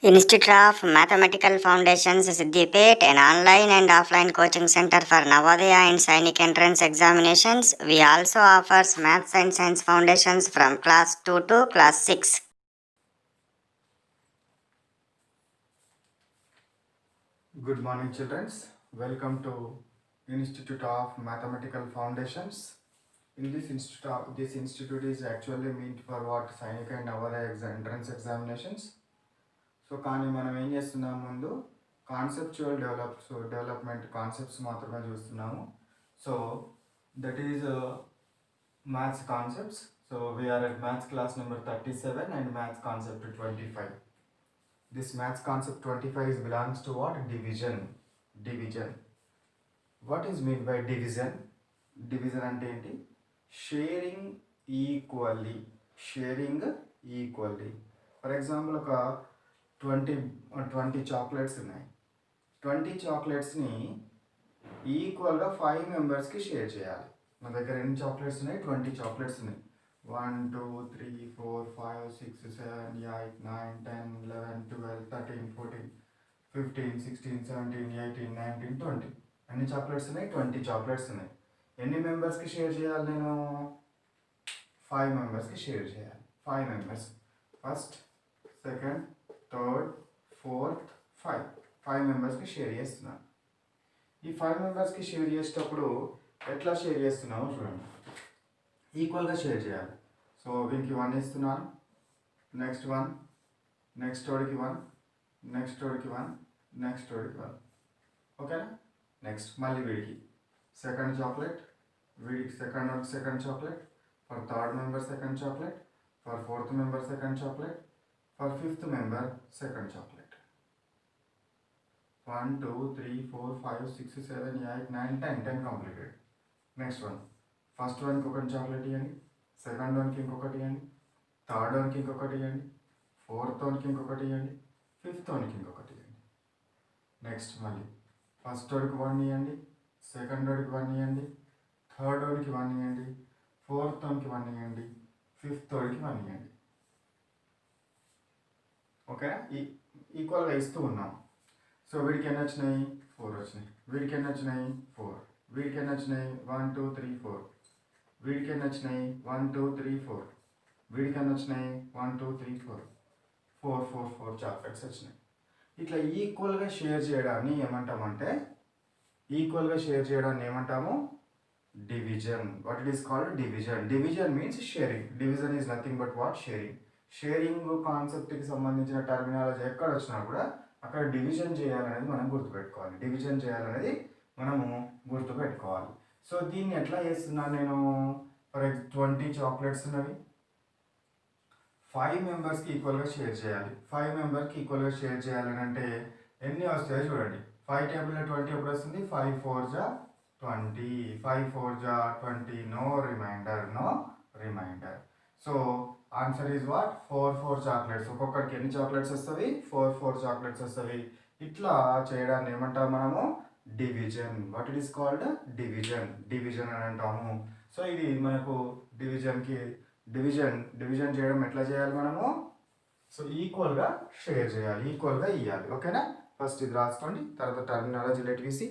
Institute of Mathematical Foundations, Siddipet, an online and offline coaching center for Navodaya and Sainik entrance examinations. We also offers Maths and Science Foundations from class 2 to class 6. Good morning, children. Welcome to Institute of Mathematical Foundations. In this institute is actually meant for what Sainik and Navodaya entrance examinations. So కానీ మనం ఏం చేస్తున్నాం ముందు conceptual development concepts మాత్రమే చూస్తున్నాము. So that is maths concepts. So we are at maths class number 37 and maths concept 25. This maths concept 25 belongs to what? Division. What is meant by division? Division అంటే ఏంటి? Sharing equally. For example ఒక 20 chocolates ఉన్నాయి. 20 చాక్లెట్స్ని ఈక్వల్గా 5 మెంబర్స్కి share చేయాలి. మన దగ్గర ఎన్ని చాక్లెట్స్ ఉన్నాయి? 20 చాక్లెట్స్ ఉన్నాయి. 1 2 3 4 5 6 7 8 9 10 11 12 13 14 15 16 17 18 19 20. ఎన్ని చాక్లెట్స్ ఉన్నాయి? 20 చాక్లెట్స్ ఉన్నాయి. ఎన్ని మెంబర్స్కి షేర్ చేయాలి? నేను 5 మెంబర్స్కి షేర్ చేయాలి. 5 members, first, second, third, fourth, 5 మెంబర్స్కి షేర్ చేస్తున్నాను. ఈ 5 మెంబర్స్కి షేర్ చేసేటప్పుడు ఎట్లా షేర్ చేస్తున్నామో చూడండి. ఈక్వల్గా షేర్ చేయాలి. సో వీనికి 1 ఇస్తున్నాను, నెక్స్ట్ 1, నెక్స్ట్ వాడికి 1, నెక్స్ట్ వాడికి 1, నెక్స్ట్ వాడికి 1. ఓకేనా? నెక్స్ట్ మళ్ళీ వీడికి సెకండ్ చాక్లెట్, వీడికి second chocolate, for third member second chocolate, for fourth member second chocolate, for fifth member second chocolate. 1 2 3 4 5 6 7 8 9 10 completed. Next one, first వన్కి ఒకటి చాక్లెట్ ఇవ్వండి, సెకండ్ వన్కి ఇంకొకటి ఇవ్వండి, థర్డ్ వన్కి ఇంకొకటి ఇవ్వండి, ఫోర్త్ వన్కి ఇంకొకటి ఇవ్వండి, ఫిఫ్త్ వన్కి ఇంకొకటి ఇవ్వండి. నెక్స్ట్ మళ్ళీ ఫస్ట్ వాడికి 1 ఇవ్వండి, సెకండ్ వాడికి 1 ఇవ్వండి, థర్డ్ వాడికి 1 ఇవ్వండి, ఫోర్త్ వాడికి 1 ఇవ్వండి, ఫిఫ్త్ వాడికి 1 ఇవ్వండి. ఓకే, ఈక్వల్గా ఇస్తూ ఉన్నాం. సో వీడికి ఎన్ని వచ్చినాయి? 4 వచ్చినాయి. వీడికి ఎన్ని వచ్చినాయి? 4. వీడికి ఎన్ని వచ్చినాయి? 1 2 3 4. వీడికి ఎన్ని వచ్చినాయి? 1 2 3 4. వీడికి ఎన్ని వచ్చినాయి? 1 2 3 4. 4 చాక్లెట్స్ వచ్చినాయి. ఇట్లా ఈక్వల్గా షేర్ చేయడాన్ని ఏమంటామంటే, division. What it is called? Division. Division means sharing. Division is nothing but what? Sharing కాన్సెప్ట్కి సంబంధించిన టర్మినాలజీ ఎక్కడ వచ్చినా కూడా అక్కడ డివిజన్ చేయాలనేది మనం గుర్తుపెట్టుకోవాలి. సో దీన్ని ఎట్లా చేస్తున్నాను నేను? ఫర్ 20 చాక్లెట్స్ ఉన్నవి, 5 మెంబర్స్కి ఈక్వల్గా షేర్ చేయాలి. 5 మెంబర్కి ఈక్వల్గా షేర్ చేయాలని అంటే ఎన్ని వస్తాయో చూడండి. 5 టేబుల్లో 20 ఎప్పుడు వస్తుంది? 5 4 జా 20, 5 4 జా 20, no remainder. So answer is what? 4 chocolates. ఒక్కొక్కరికి ఎన్ని చాక్లెట్స్ వస్తుంది? 4 చాక్లెట్స్ వస్తుంది. ఇట్లా చేయడాన్ని ఏమంటాం మనము? Division. What it is called? Division అని అంటాము. సో ఇది మనకు డివిజన్ చేయడం ఎట్లా చేయాలి మనము? సో ఈక్వల్గా షేర్ చేయాలి, ఈక్వల్గా ఇవ్వాలి. ఓకేనా? ఫస్ట్ ఇది రాసుకోండి, తర్వాత terminology let we see.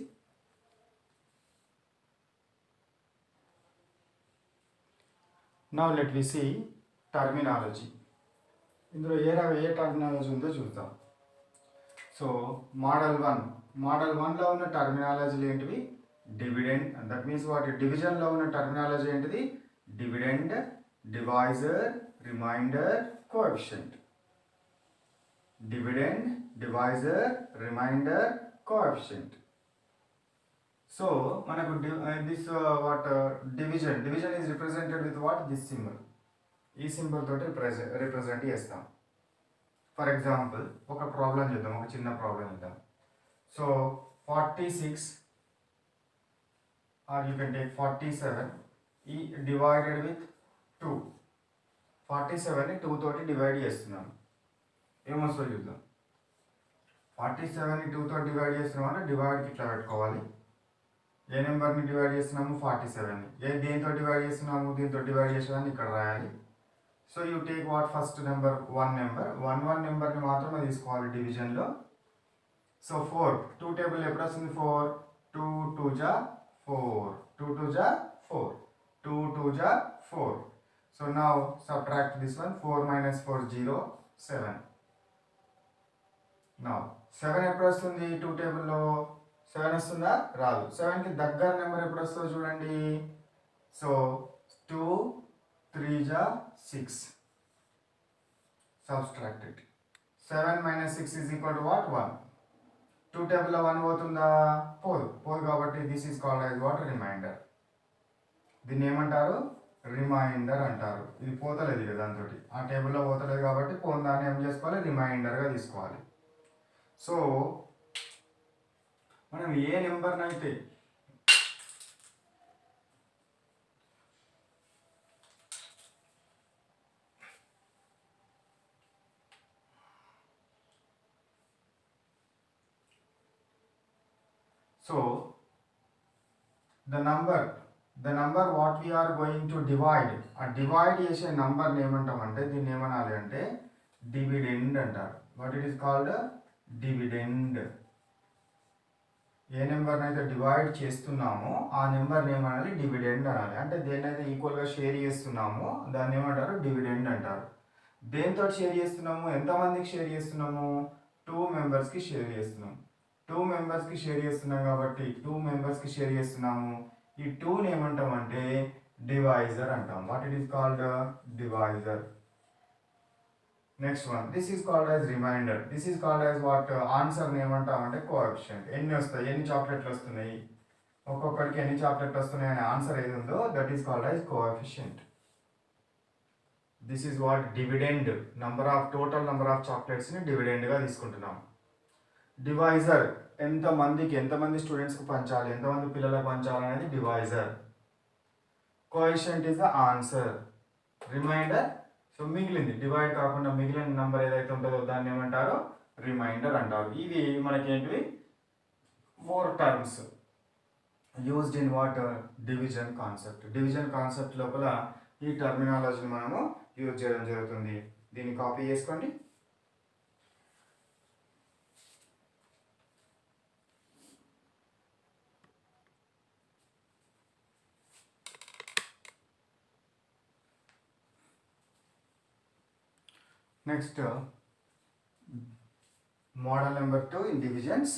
Now let we see terminology. ఇందులో ఏ టర్మినాలజీ ఉందో చూద్దాం. సో మోడల్ 1లో ఉన్న టర్మినాలజీలు ఏంటివి? డివిడెండ్. దట్ మీన్స్ వాటి డివిజన్లో ఉన్న టర్మినాలజీ ఏంటిది? Dividend, divisor, remainder, coefficient. Dividend, divisor, remainder, coefficient. So మనకు division is represented with what? This symbol. ఈ సింబల్ తోటి రిప్రజెంట్ చేస్తాం. ఫర్ ఎగ్జాంపుల్ ఒక ప్రాబ్లం చేద్దాం, ఒక చిన్న ప్రాబ్లం చేద్దాం. So 46 or you can take 47 ఈ డివైడెడ్ విత్ 2. 47ని 2 తోటి డివైడ్ చేస్తున్నాను. ఏమొస్తుందో చూద్దాం. 47ని 2 తోటి డివైడ్ చేస్తున్నాం అంటే డివైడ్కి ఇట్లా పెట్టుకోవాలి. ఏ నెంబర్ని డివైడ్ చేస్తున్నాము? 47ని. దేంతో డివైడ్ చేస్తున్నాము? దీంతో డివైడ్ చేసేదాన్ని ఇక్కడ రాయాలి. So you take what first number 1 నెంబర్ని మాత్రమే తీసుకోవాలి డివిజన్లో. సో 4 2 టేబుల్ ఎప్పుడు వస్తుంది? 4 2 2 జా 4 2 2 జా 4 2 2 జా 4. So now subtract this one. 4 minus 4 0 7. Now 7 ఎప్పుడు వస్తుంది 2 టేబుల్లో? 7 వస్తుందా? రాదు. 7కి దగ్గర నెంబర్ ఎప్పుడు వస్తుందో చూడండి. సో 2 3 జా 6. Subtract it. 7 minus 6 is equal to what? 1. 2 టేబుల్లో 1 పోతుందా? పోదు కాబట్టి this is called as what? Remainder. దీన్ని ఏమంటారు? రిమైండర్ అంటారు. ఇది పోతలేదు కదా దాంతో, ఆ టేబుల్లో పోతలేదు కాబట్టి పోని దాన్ని ఏం చేసుకోవాలి? రిమైండర్గా తీసుకోవాలి. సో మనం ఏ నెంబర్నైతే So the number what we are going to divide, ఆ డివైడ్ చేసే నంబర్ని ఏమంటామంటే దీన్ని ఏమనాలి అంటే డివిడెండ్ అంటారు. What it is called? Dividend. ఏ నెంబర్ని అయితే డివైడ్ చేస్తున్నామో ఆ నెంబర్ని ఏమనాలి? డివిడెండ్ అనాలి. అంటే దేన్నైతే ఈక్వల్గా షేర్ చేస్తున్నామో దాన్ని ఏమంటారు? డివిడెండ్ అంటారు. దేంతో షేర్ చేస్తున్నాము? ఎంతమందికి షేర్ చేస్తున్నాము? 2 మెంబర్స్కి షేర్ చేస్తున్నాము. 2 మెంబర్స్కి షేర్ చేస్తున్నాం కాబట్టి 2 మెంబర్స్కి షేర్ చేస్తున్నాము. ఈ 2ని ఏమంటామంటే డివైజర్ అంటాం. What it is called? Divisor. Next one, this is called as remainder. This is called as what? ఆన్సర్ని ఏమంటామంటే కోఎఫిషియంట్. ఎన్ని వస్తాయి, ఎన్ని చాక్లెట్లు వస్తున్నాయి, ఒక్కొక్కడికి ఎన్ని చాక్లెట్లు వస్తున్నాయి అనే ఆన్సర్ ఏది ఉందో that is called as coefficient. This is what? Dividend. Total number of చాక్లెట్స్ని డివిడెండ్గా తీసుకుంటున్నాం. డివైజర్, ఎంతమంది స్టూడెంట్స్కి పంచాలి, ఎంతమంది పిల్లలకు పంచాలి అనేది divisor. Coefficient is the answer. Remainder, so మిగిలింది డివైడ్ కాకుండా మిగిలిన నెంబర్ ఏదైతే ఉంటుందో దాన్ని ఏమంటారు? రిమైండర్ అంటారు. ఇది మనకేంటివి? 4 terms used in what? Division concept. Division concept లోపల ఈ టర్మినాలజీని మనము యూజ్ చేయడం జరుగుతుంది. దీన్ని కాపీ చేసుకోండి. Next, model number 2 in divisions.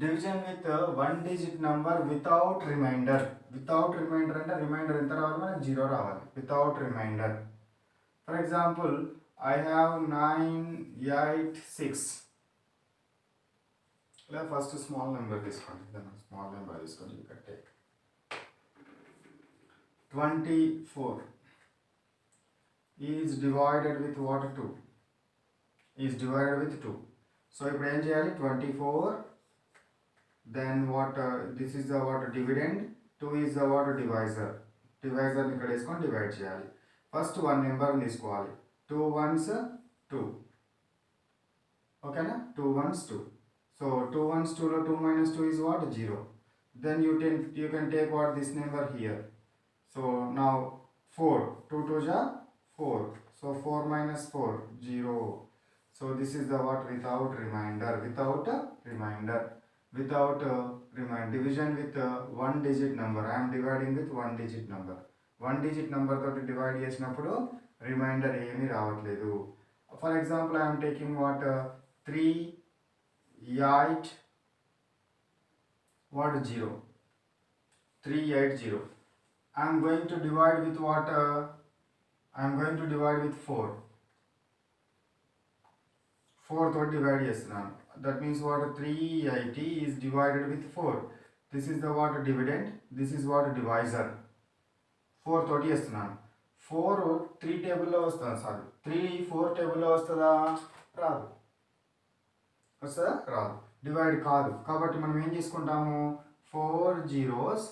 Division with 1-digit number without remainder. Without remainder అంటే రిమైండర్ ఎంత రావాలి? మనకి 0 రావాలి. Without remainder. For example, I have 9, 8, 6. ఇలా ఫస్ట్ స్మాల్ నెంబర్ తీసుకోండి. స్మాల్ నెంబర్ తీసుకోండి. You can take 24 is divided with what? 2. Is divided with 2. So ఇప్పుడు ఏం చేయాలి? 24, then what? This is the what? Dividend. 2 is the what? Divisor. Divisor ని ఇక్కడ వేసుకొని divide చేయాలి. ఫస్ట్ 1 నెంబర్ తీసుకోవాలి. 2 ones 2. ఓకేనా? 2 ones 2. So 2 ones 2 లో 2 minus 2 is what? 0. Then you can take what? This number here. So now 4. 2 2 ja 4. So 4 minus 4 0. So this is the what? Without remainder. Without remainder. Without division with 1-digit number. I am dividing with 1-digit number. 1-digit number తోటి divide చేసినప్పుడు reminder ఏమీ రావట్లేదు. For example I am taking what? 3 8 what? 0. 3 8 0. I am going to divide with what? I am going to divide with 4. 4 తో divide చేస్తున్నాను. That means what? 380 is divided with 4. This is the what? Dividend. This is what? Divisor. 4 తోటి చేస్తున్నాను. 4 3 టేబుల్లో వస్తుందా? Sorry, 3 4 టేబుల్లో వస్తుందా? రాదు. వస్తుందా? రాదు. డివైడ్ కాదు. కాబట్టి మనం ఏం చేసుకుంటాము? 4 zeros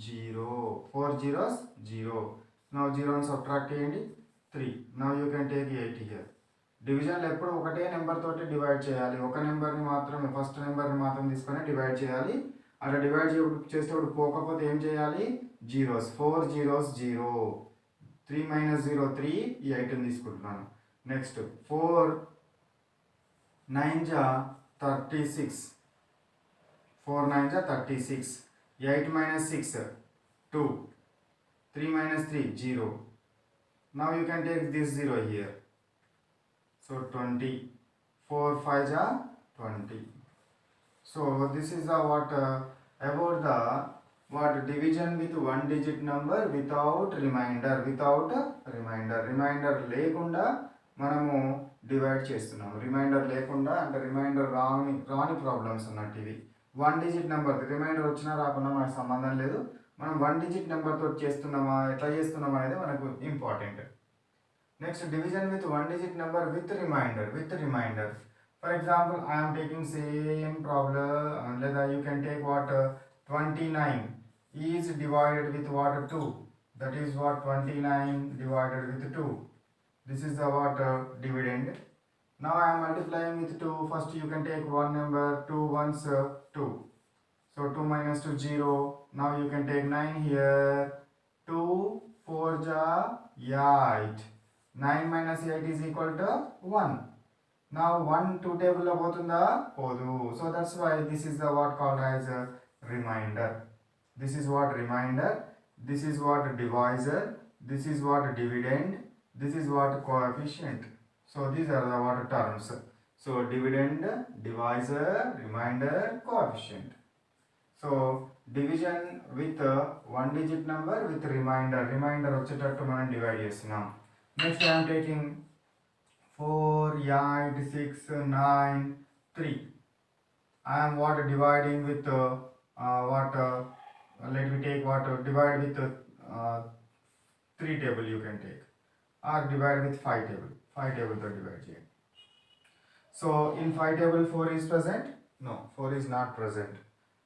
0. 4 zeros 0. Now 0 సబ్ట్రాక్ట్ చేయండి. 3. Now you can take 8 here. డివిజన్లో ఎప్పుడు ఒకటే నెంబర్ తోటి డివైడ్ చేయాలి. ఒక నెంబర్ని మాత్రమే, ఫస్ట్ నెంబర్ని మాత్రం తీసుకొని డివైడ్ చేయాలి. అలా డివైడ్ చేసేటప్పుడు పోకపోతే ఏం చేయాలి? జీరోస్. 4 zeros 0. 3 minus 0 3, ఈ 8 తీసుకుంటున్నాను. నెక్స్ట్ 4 9 జా 36, 4 9 జా 36, 8 minus 6 2, 3 minus 3 0. Now you can take this 0 here. So 20, 4 5 ja 20. So this is the what about the what division with one digit number without remainder, remainder లేకుండా మనము డివైడ్ చేస్తున్నాం. Reminder లేకుండా అంటే reminder రాని ప్రాబ్లమ్స్ అన్నట్టు ఇవి. వన్ డిజిట్ నెంబర్ రిమైండర్ వచ్చినా రాకుండా మనకు సంబంధం లేదు. మనం వన్ డిజిట్ నెంబర్తో చేస్తున్నామా ఎట్లా చేస్తున్నామా అనేది మనకు important. Next, division with one digit number with reminder. For example, I am taking same problem. You can take what 29 is divided with what 2. That is what 29 divided with 2. This is the what dividend. Now I am multiplying with 2. First you can take one number, 2 ones 2. So 2 minus 2 0. Now you can take 9 here. 2 4 ja 8. 9 minus 8 is equal to 1. Now 1 2 table lo potunda podu. So that's why this is the what called as a remainder. This is what remainder. This is what divisor. This is what dividend. This is what coefficient. So these are the what terms. So dividend, divisor, remainder, coefficient. So division with one digit number with remainder వచ్చేటట్టు మనం divide చేస్తున్నాం. Next I am taking 4 8 6 9 3. I am what dividing with let me take what divide with 3 table you can take, or divide with 5 table. 5 table to divide here. So in 5 table 4 is present? No, 4 is not present.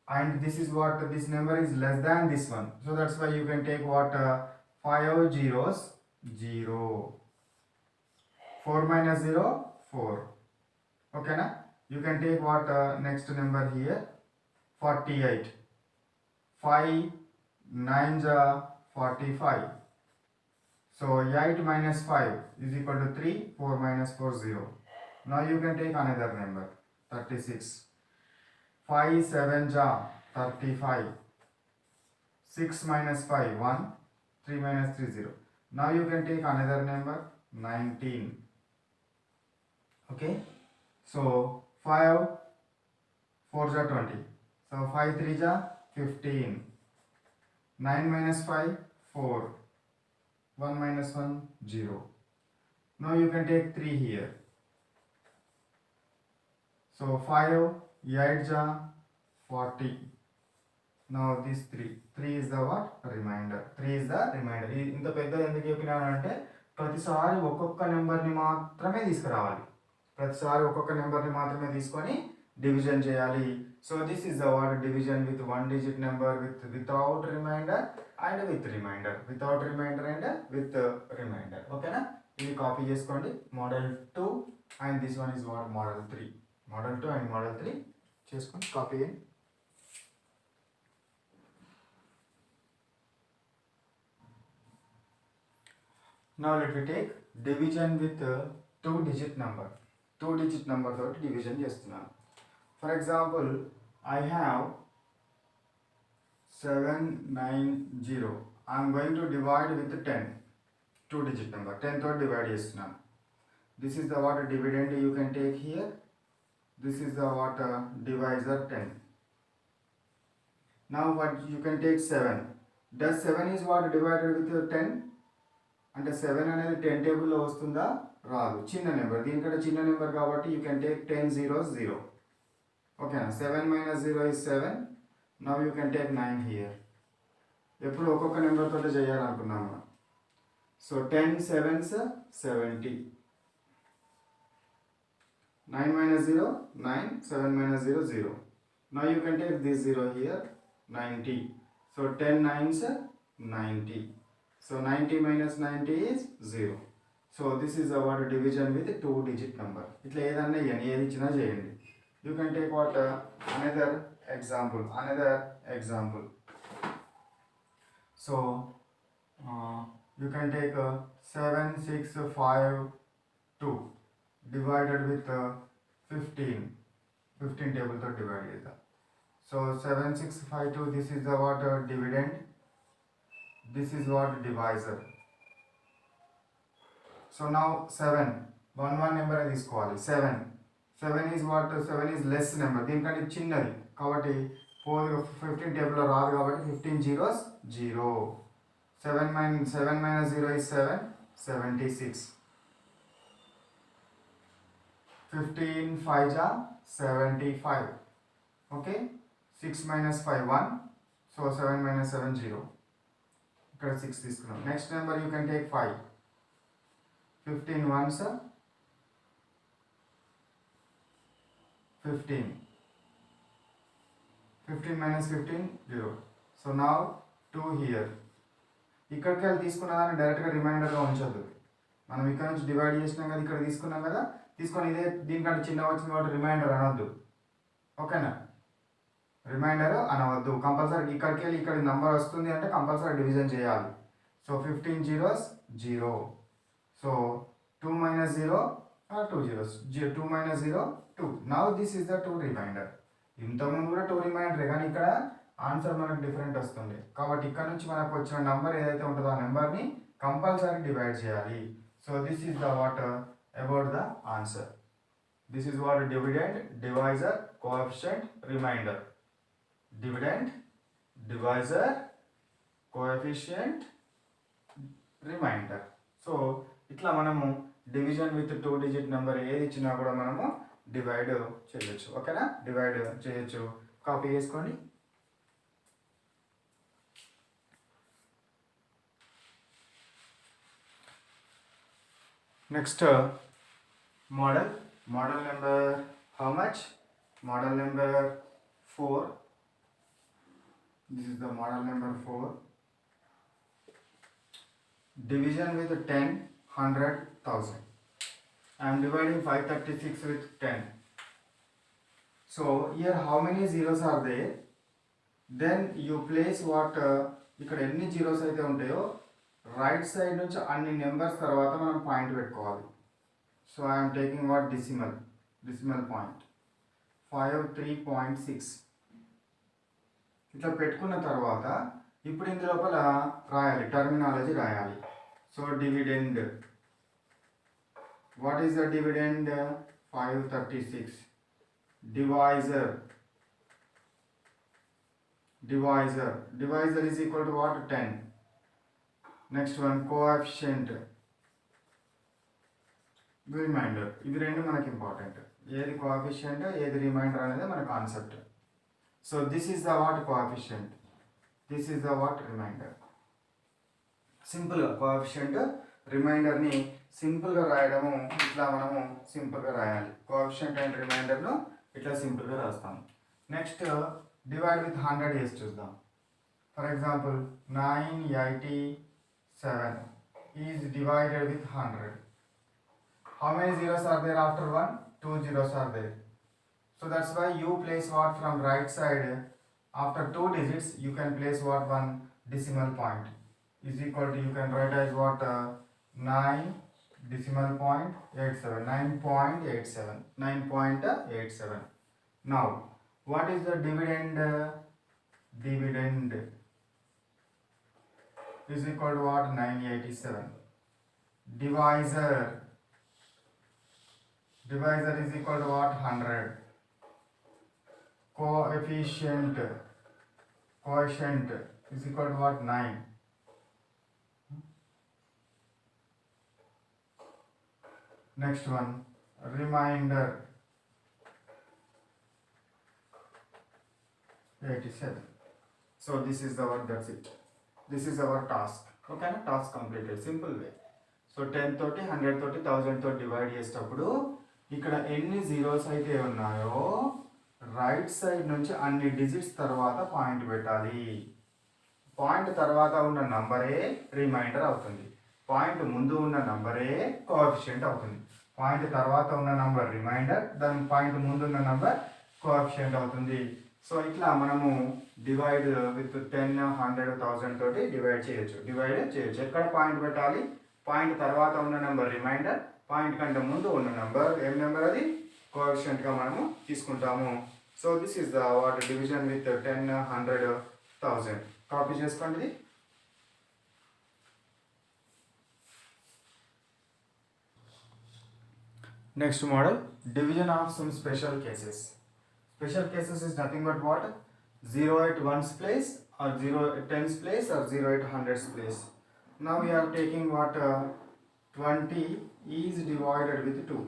And this is what this number is less than this one. So that's why you can take what 5 zeros 0. 4 minus 0 4. Okay na? You can take what next number here 48. 5 9 ja 45. So 8 minus 5 is equal to 3. 4 minus 4 0. Now you can take another number 36. 5 7 ja 35. 6 minus 5 1. 3 minus 3 0. Now you can take another number 19. Okay, so 5 4 ja 20. So 5 3 ja 15. 9 minus 5 4. 1 minus 1 0. Now you can take 3 here. So 5 8 ja 40. Now this 3 is the what remainder. 3 is the remainder. ఇంత పెద్ద ఎందుకు చెప్పినాను అంటే ప్రతిసారి ఒక్కొక్క నెంబర్ని మాత్రమే తీసుకురావాలి. ప్రతిసారి ఒక్కొక్క నెంబర్ని మాత్రమే తీసుకొని డివిజన్ చేయాలి. So this is the word division with one digit number without remainder and with remainder. Without remainder and with remainder. ఓకేనా? ఇది కాపీ చేసుకోండి. Model 2 and this one is what model 3. Model 2 and model 3 చేసుకొని copy చేయండి. Now let me take division with 2 digit number. 2 digit number తోటి division చేస్తున్నాను. For example, I have 790. I am going to divide with 10. 2 digit number. 10 తోటి divide చేస్తున్నాను. This is the what dividend you can take here. This is the what divisor 10. Now what you can take 7. Does 7 is what divided with 10? అంటే 7 అనేది 10 టేబుల్లో వస్తుందా? రాదు. చిన్న number, దీనికంటే చిన్న నెంబర్ కాబట్టి యూ కెన్ టేక్ 10 zeros 0. ఓకేనా? 7 minus 0 is 7. Now you can take 9 here. ఎప్పుడు ఒక్కొక్క నెంబర్ తోటి చేయాలనుకున్నాం మనం. So 10 sevens 70. 9 minus 0 9. 7 minus 0 0. Now you can take this 0 here 90. So 10 nines 90. So 90 minus 90 is 0. So this is our division with a 2 digit number. ఇట్లా ఏదన్నా ఏది ఇచ్చినా చేయండి. You can take what another example. So you can take 7, 6, 5, 2 divided with 15. 15 table to divide it. So 7, 6, 5, 2, this is the what dividend. This is what divisor. So now 7. One number is called 7. 7 is what? 7 is less number. దీనికంటే చిన్నది కాబట్టి 15 టేబుల్లో రాదు కాబట్టి 15 zeros 0. 7 minus 0 is 7. 76. 15 5 ja 75. Okay. 6 minus 5 1. So 7 minus 7 0. ఇక్కడ 6 తీసుకున్నాం. Next number you can take 5. 15 ones 15. 15 minus 15 0. So now 2 here. ఇక్కడికి వెళ్ళి తీసుకున్న దాన్ని డైరెక్ట్గా రిమైండర్గా ఉంచొద్దు. మనం ఇక్కడ నుంచి డివైడ్ చేసినాం కదా, ఇక్కడ తీసుకున్నాం కదా, తీసుకొని ఇదే దీనికంటే చిన్న వచ్చింది కాబట్టి రిమైండర్ అనవద్దు. ఓకేనా? రిమైండర్ అనవద్దు. కంపల్సరీ ఇక్కడికి వెళ్ళి ఇక్కడ నెంబర్ వస్తుంది అంటే కంపల్సరీ డివిజన్ చేయాలి. So 15 zeros 0. So 2 minus 0 2 zeros. 2 minus 0 2. Now this is the 2 remainder. ఇంతకుముందు కూడా 2 రిమైండర్ కానీ ఇక్కడ ఆన్సర్ మనకు డిఫరెంట్ వస్తుంది కాబట్టి ఇక్కడ నుంచి మనకు వచ్చిన నెంబర్ ఏదైతే ఉంటుందో ఆ నెంబర్ని కంపల్సరీ డివైడ్ చేయాలి. So this is the what about the answer. This is what dividend, divisor, coefficient, remainder. Dividend, divisor, coefficient, remainder. So ఇట్లా మనము డివిజన్ విత్ 2 digit నెంబర్ ఏది ఇచ్చినా కూడా మనము డివైడ్ చేయొచ్చు. ఓకేనా? డివైడ్ చేయొచ్చు. కాపీ చేసుకోండి. Next model. Model number how much? Model number 4. This is the model number 4. Division with 10, 100, 1000. I am dividing 536 with 10. So here how many zeros are there? Then you place what ఇక్కడ ఎన్ని zeros అయితే ఉంటాయో right side నుంచి అన్ని numbers తర్వాత మనం point పెట్టుకోవాలి. So I'm taking what decimal point 53.6 ఇట్లా పెట్టుకున్న తర్వాత ఇప్పుడు ఇందు లోపల రాయాలి, టర్మినాలజీ రాయాలి. So dividend, what is the dividend? 536. Divisor is equal to what? 10. Next one coefficient, remainder. ఇవి రెండు మనకి ఇంపార్టెంట్. ఏది కోఎఫిషియంట్ ఏది రిమైండర్ అనేది మన concept. So this is the what coefficient, this is the what remainder. సింపుల్గా coefficient రిమైండర్ని సింపుల్గా రాయడము ఇట్లా మనము సింపుల్గా రాయాలి. కోఎఫిషియంట్ అండ్ రిమైండర్ను ఇట్లా సింపుల్గా రాస్తాము. నెక్స్ట్ డివైడ్ విత్ 100 చేసి చూద్దాం. For example 987 is divided with 100. How many zeros are there after 1? 2 zeros are there. So that's why you place what from right side. After 2 digits you can place what? One decimal point is equal to, you can write as what? 9 decimal point 87. 9.87. Now what is the dividend? Dividend is equal to what? 987. Divisor is equal to what? 100. Coefficient is equal to what? 9. Next one, remainder 87. So this is the what? That's it. This is our task. Okay, task completed. Simple way. So 10 తోటి 100 తోటి 1000 తోటి divide చేసేటప్పుడు ఇక్కడ ఎన్ని zeros అయితే ఉన్నాయో right side నుంచి అన్ని డిజిట్స్ తర్వాత పాయింట్ పెట్టాలి. పాయింట్ తర్వాత ఉన్న నంబరే రిమైండర్ అవుతుంది, పాయింట్ ముందు ఉన్న నంబరే కోఎఫిషియంట్ అవుతుంది. పాయింట్ తర్వాత ఉన్న నంబర్ రిమైండర్, దాని పాయింట్ ముందు ఉన్న నంబర్ కోఎఫిషియంట్ అవుతుంది. సో ఇట్లా మనము డివైడ్ విత్ 10, 100, 1000 తోటి డివైడ్ చేయొచ్చు. ఎక్కడ పాయింట్ పెట్టాలి? పాయింట్ తర్వాత ఉన్న నెంబర్ రిమైండర్, పాయింట్ కంటే ముందు ఉన్న నెంబర్ ఏం నెంబర్ అది కోఎఫిషియంట్గా మనము తీసుకుంటాము. So this is the what division with 10, 100, 1000. Copy చేసుకోండి. Next model, division of some special cases. Special cases is nothing but what? 0 at 1's place or 0 at 10's place or 0 at 100's place. Now we are taking what 20 is divided with 2.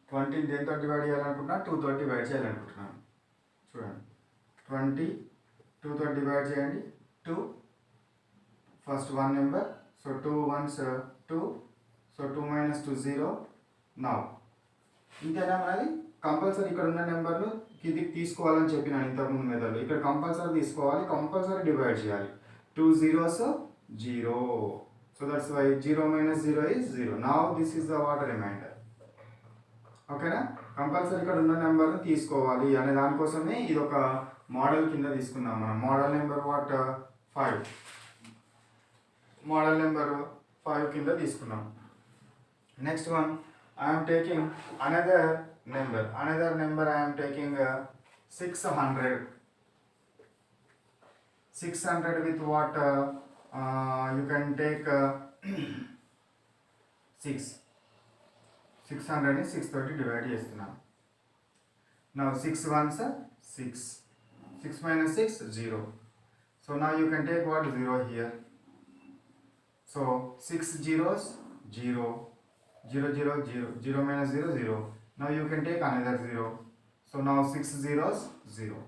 20 దేంతో divide చేయాలనుకుంటున్నా? 2 తో divide చేయాలనుకుంటున్నాను. చూడండి 20 2 తో divide చేయండి. 2 first 1 number, so 2 1s 2, so 2 minus 2 0. Now ఇంతేనా మనది? Compulsory ఇక్కడ ఉన్న నెంబర్ను కిందికి తీసుకోవాలని చెప్పినాను ఇంతకుముందు మెథడ్లో. ఇక్కడ కంపల్సరీ తీసుకోవాలి, కంపల్సరీ డివైడ్ చేయాలి. 2 zeros 0. So that's why 0 minus 0 is 0. Now this is the what remainder. ఓకేనా? కంపల్సరీ ఇక్కడ ఉన్న నెంబర్ని తీసుకోవాలి అనే దానికోసమే ఇది ఒక మోడల్ కింద తీసుకున్నాం మనం. Model number what 5. Model number 5 కింద తీసుకున్నాం. Next one, I am taking another number. I am taking 600. 600 with what? You can take 6. 600 is 630 divided చేస్తున్నాను. Now 6 ones 6. 6 minus 6 0. So now you can take what? 0 here. So 6 zeros 0. 0 0 0. 0 minus 0 0. Now you can take another 0. So now 6 zeros 0.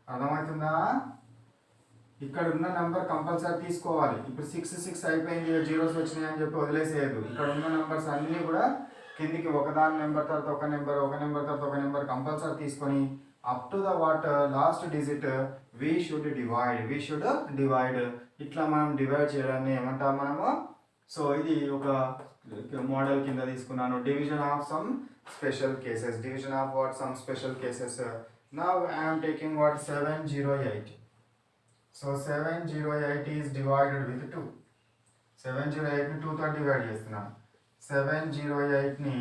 అర్థమవుతుందా? ఇక్కడ ఉన్న number compulsory తీసుకోవాలి. ఇప్పుడు 6 6 అయిపోయింది, zeros వచ్చినాయి అని చెప్పి వదిలేసేయద్దు. ఇక్కడ ఉన్న నెంబర్స్ అన్నీ కూడా కిందికి ఒకదాని నెంబర్ తర్వాత ఒక నెంబర్ తర్వాత ఒక నెంబర్ కంపల్సరీ తీసుకొని up to the what last digit we should divide. ఇట్లా మనం డివైడ్ చేయడాన్ని ఏమంటాం మనము? సో ఇది ఒక మోడల్ కింద తీసుకున్నాను. Division of some special cases. Division of what some special cases. Now I'm taking what 708. So 708 is divided with 2. 708ని 2 తోటి డివైడ్ చేస్తున్నాను. 708ని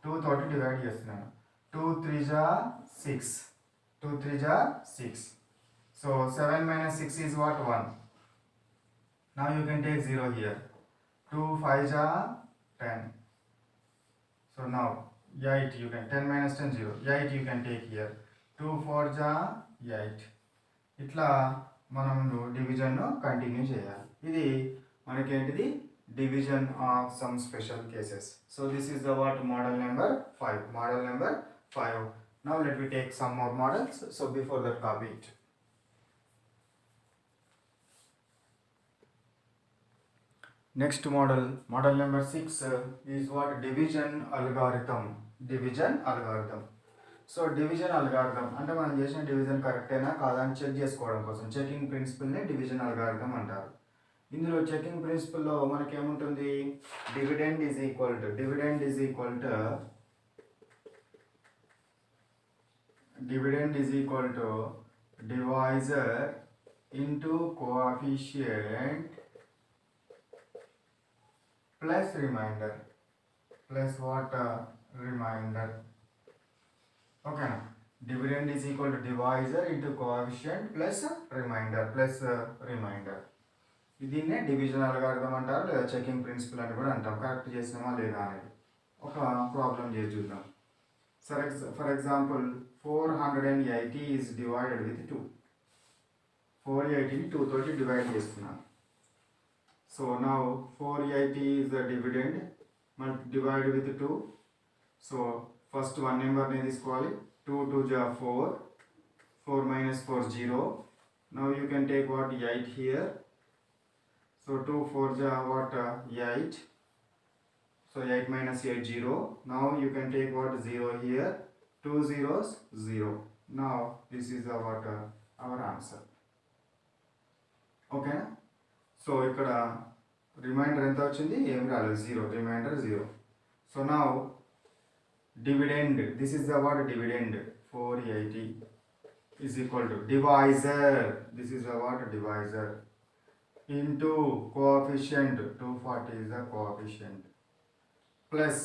2 తోటి డివైడ్ చేస్తున్నాను. 2 3 జా 6. 2 3 జా 6. So 7 minus 6 is what? 1. Now you can take 0 here. 2 5 ja 10. So now 8 you can 10 minus 10 0. 8 you can take here. 2 4 ja 8. ఇట్లా మనం division continue చేయాలి. ఇది మనకేంటిది? Division of some special cases. So this is the what model number 5. Model number 5. Now let me take some more models. So before that, copy it. Next model, model number 6 is what? Division algorithm. So division algorithm అంటే మనం చేసిన division కరెక్టేనా కాదా అని check చేసుకోవడం కోసం checking ప్రిన్సిపల్ని division algorithm అంటారు. ఇందులో చెకింగ్ ప్రిన్సిపల్లో మనకేముంటుంది? Dividend is equal to divisor into coefficient plus remainder plus what remainder. Okay na? Dividend is equal to divisor into coefficient plus remainder. దీన్నే డివిజన్ అల్గారిథం అంటారు లేదా చెకింగ్ ప్రిన్సిపల్ అని కూడా అంటాం. కరెక్ట్ చేసినామా లేదా అనేది ఒక ప్రాబ్లం చేసి చూద్దాం. For example 480 is divided with 2. 480ని 2 తోటి డివైడ్ చేస్తున్నాను. So now 480 is the dividend divided with 2. So first one number ne తీసుకోవాలి. 2 2 ja 4. 4 minus 4 0. Now you can take what? 8 here. So 2 4 ja what? 8. So 8 minus 8 0. Now you can take what? 0 here. 2 zeros 0. Now this is our answer. Okay na? So ఇక్కడ remainder ఎంత వచ్చింది? ఏం రాలేదు, 0. Remainder 0. So now dividend, this is the what? Dividend 480 is equal to divisor. This is what divisor into coefficient. 240 is the coefficient plus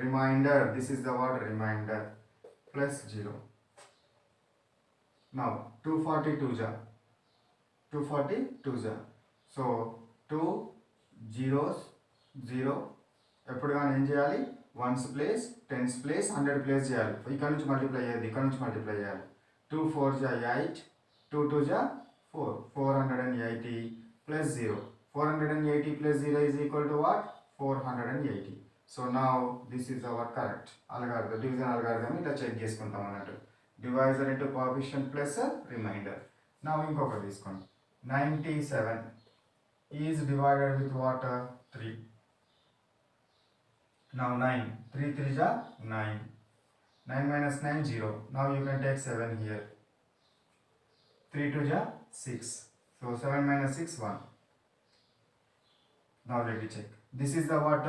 remainder. This is the what remainder plus 0. Now 242 ja. So 2 zeros 0. ఎప్పుడు కానీ ఏం చేయాలి, ones place, tens place, 100 place చేయాలి. ఇక్కడ నుంచి multiply చేయాలి, ఇక్కడ నుంచి మల్టిప్లై చేయాలి. 2 4 జా 8, 2 2 జా 4, 480 plus 0. 480 plus 0 is equal to what? 480. So now this is our correct algorithm, division algorithm. ఇట్లా చెక్ చేసుకుంటాం అన్నట్టు. Divisor into coefficient plus remainder. Now ఇంకొకటి తీసుకోండి. 97 is divided with what? 3. Now 9, 3 3 ja 9, 9 minus 9 0. Now you can take 7 here. 3 2 ja 6. So 7 minus 6 1. Now let me check. This is the what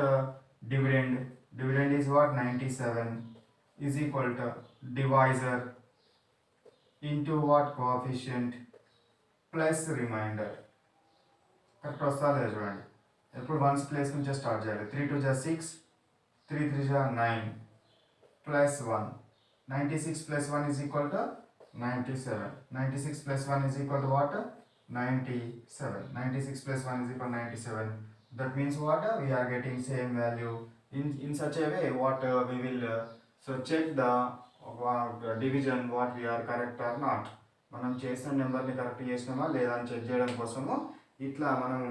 dividend. Dividend is what? 97 is equal to divisor into what? Coefficient plus remainder. Correct వస్తుందో చూడండి. ఎప్పుడు ones place నుంచి start చేయాలి. 3 2 ja 6, 3 3 ja 9 plus 1. 96 plus 1 is equal to 97. 96 plus 1 is equal to what? 97. 96 plus 1 is equal to 97. That means what? We are getting same value in such a way what we will so check the division what we are correct or not. మనం చేసిన నెంబర్ని correct చేసినామా లేదా అని check చేయడం కోసము ఇట్లా మనము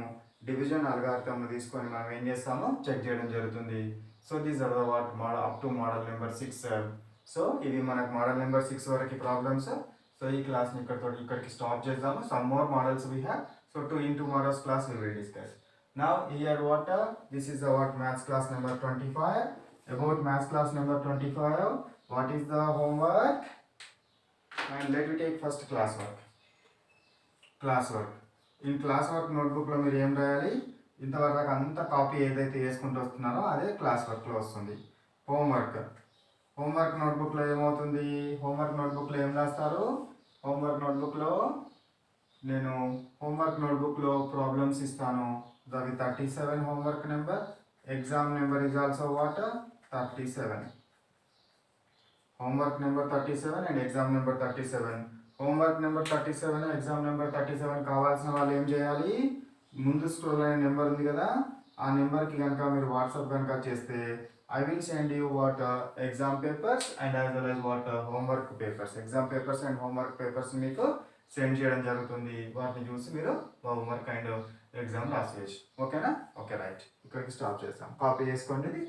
division అల్గారిథంను తీసుకొని మనం ఏం చేస్తామో చెక్ చేయడం జరుగుతుంది. So these are the what model up to model number 6. So ఇవి మనకు మోడల్ నెంబర్ 6 వరకు ప్రాబ్లమ్స్. సో ఈ క్లాస్ని ఇక్కడికి స్టాప్ చేద్దాము. Some more models we have. So in tomorrow's class we will discuss. Now here what this is our maths class number 25. About maths class number 25, what is the homework? And let me take first classwork. In classwork notebook లో మీరు ఏం రాయాలి, ఇంతవరకు అంతా copy ఏదైతే వేసుకుంటూ వస్తున్నారో అదే క్లాస్ వర్క్లో వస్తుంది. హోంవర్క్ నోట్బుక్లో ఏమవుతుంది, హోంవర్క్ నోట్బుక్లో ఏం రాస్తారు, హోంవర్క్ నోట్బుక్లో నేను హోంవర్క్ నోట్బుక్లో ప్రాబ్లమ్స్ ఇస్తాను. దవి 37 homework number, exam number is also what? 37. Homework number 37 and exam number 37. Homework number 37, exam number 37 కావాల్సిన వాళ్ళు ఏం చేయాలి, ముందు స్క్రోల్ అయిన నెంబర్ ఉంది కదా, ఆ నెంబర్కి కనుక మీరు వాట్సాప్ కనుక చేస్తే I will send you what exam papers and as well as what homework papers. Exam papers and homework papers మీకు సెండ్ చేయడం జరుగుతుంది. వాటిని చూసి మీరు హోంవర్క్ అండ్ ఎగ్జామ్ రాసేయచ్చు. ఓకేనా? Okay right. ఇక్కడికి స్టాప్ చేస్తాం. కాపీ చేసుకోండి.